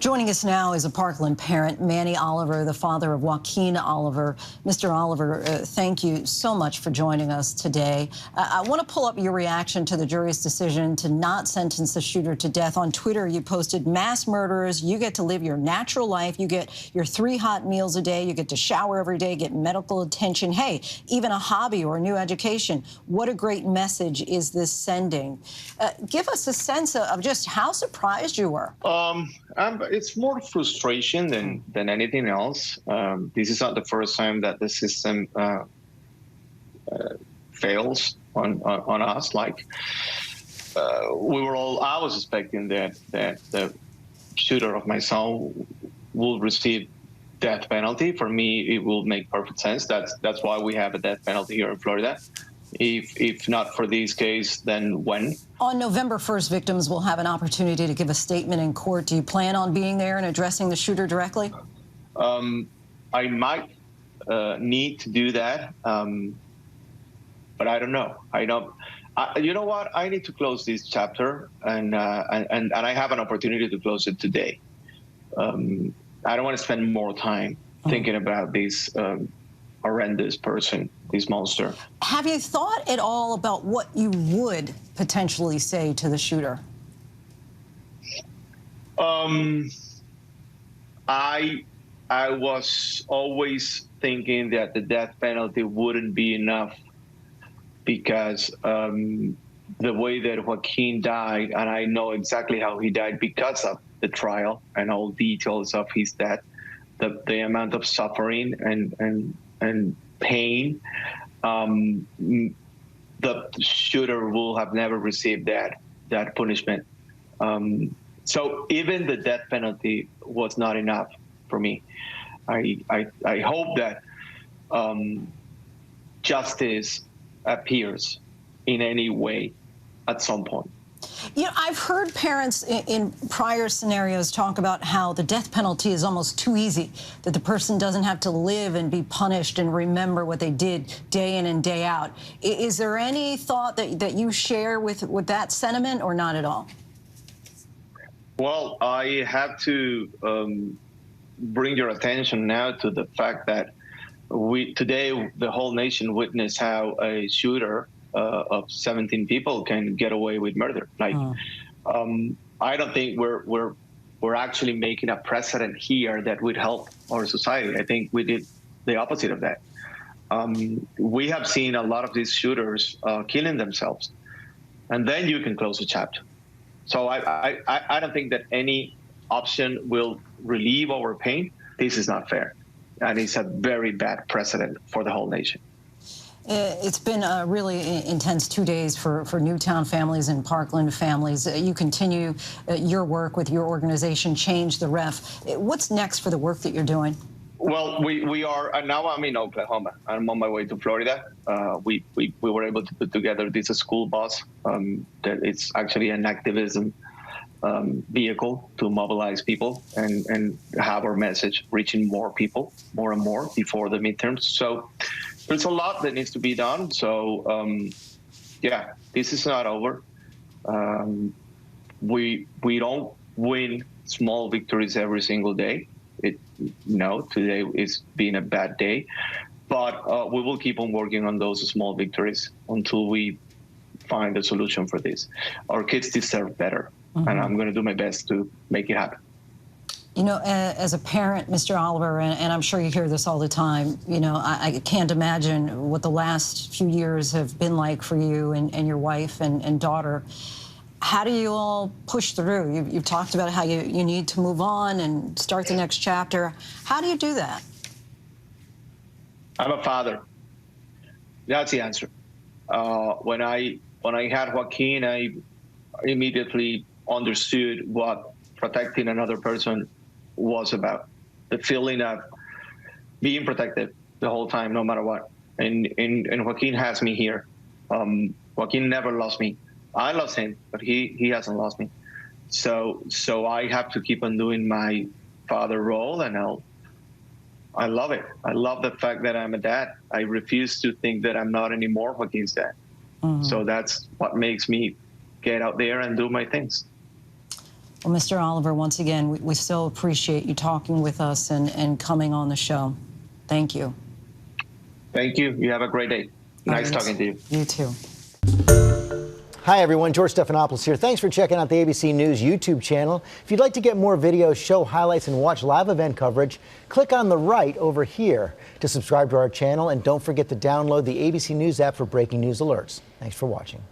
Joining us now is a Parkland parent, Manny Oliver, the father of Joaquin Oliver. Mr. Oliver, thank you so much for joining us today. I want to pull up your reaction to the jury's decision to not sentence the shooter to death. On Twitter, you posted, "Mass murderers, you get to live your natural life. You get your 3 hot meals a day. You get to shower every day, get medical attention. Hey, even a hobby or a new education. What a great message is this sending?" Give us a sense of just how surprised you were. It's more frustration than anything else. This is not the first time that the system fails on us. Like I was expecting that the shooter of my son will receive death penalty. For me, it will make perfect sense. That's why we have a death penalty here in Florida. If not for this case, then when? On November 1st, victims will have an opportunity to give a statement in court. Do you plan on being there and addressing the shooter directly? I might need to do that, but I don't know. You know what? I need to close this chapter, and I have an opportunity to close it today. I don't want to spend more time thinking about this horrendous person, this monster. Have you thought at all about what you would potentially say to the shooter? I was always thinking that the death penalty wouldn't be enough because the way that Joaquin died, and I know exactly how he died because of the trial and all details of his death, the amount of suffering and pain, the shooter will have never received that punishment. So even the death penalty was not enough for me. I hope that justice appears in any way at some point. You know, I've heard parents in prior scenarios talk about how the death penalty is almost too easy, that the person doesn't have to live and be punished and remember what they did day in and day out. Is there any thought that you share with that sentiment, or not at all? Well, I have to bring your attention now to the fact that today the whole nation witnessed how a shooter of 17 people can get away with murder. Like, I don't think we're actually making a precedent here that would help our society. I think we did the opposite of that. We have seen a lot of these shooters killing themselves, and then you can close the chapter. So I don't think that any option will relieve our pain. This is not fair, and it's a very bad precedent for the whole nation. It's been a really intense 2 days for Newtown families and Parkland families. You continue your work with your organization, Change the Ref. What's next for the work that you're doing? Well, we are, now I'm in Oklahoma. I'm on my way to Florida. We were able to put together this school bus that it's actually an activism vehicle to mobilize people and have our message reaching more people, more and more before the midterms. So there's a lot that needs to be done. So yeah, this is not over. We don't win small victories every single day. Today is being a bad day, but we will keep on working on those small victories until we find a solution for this. Our kids deserve better, and I'm going to do my best to make it happen. You know, as a parent, Mr. Oliver, and I'm sure you hear this all the time, you know, I can't imagine what the last few years have been like for you and your wife and daughter. How do you all push through? You've talked about how you need to move on and start the next chapter. How do you do that? I'm a father. That's the answer. When I had Joaquin, I immediately understood what protecting another person was about. The feeling of being protected the whole time, no matter what. And Joaquin has me here. Joaquin never lost me. I lost him, but he hasn't lost me. So I have to keep on doing my father role, and I love it. I love the fact that I'm a dad. I refuse to think that I'm not anymore Joaquin's dad. So that's what makes me get out there and do my things. Well, Mr. Oliver, once again, we so appreciate you talking with us and coming on the show. Thank you. Thank you. You have a great day. Nice talking to you. You too. Hi, everyone. George Stephanopoulos here. Thanks for checking out the ABC News YouTube channel. If you'd like to get more videos, show highlights, and watch live event coverage, click on the right over here to subscribe to our channel. And don't forget to download the ABC News app for breaking news alerts. Thanks for watching.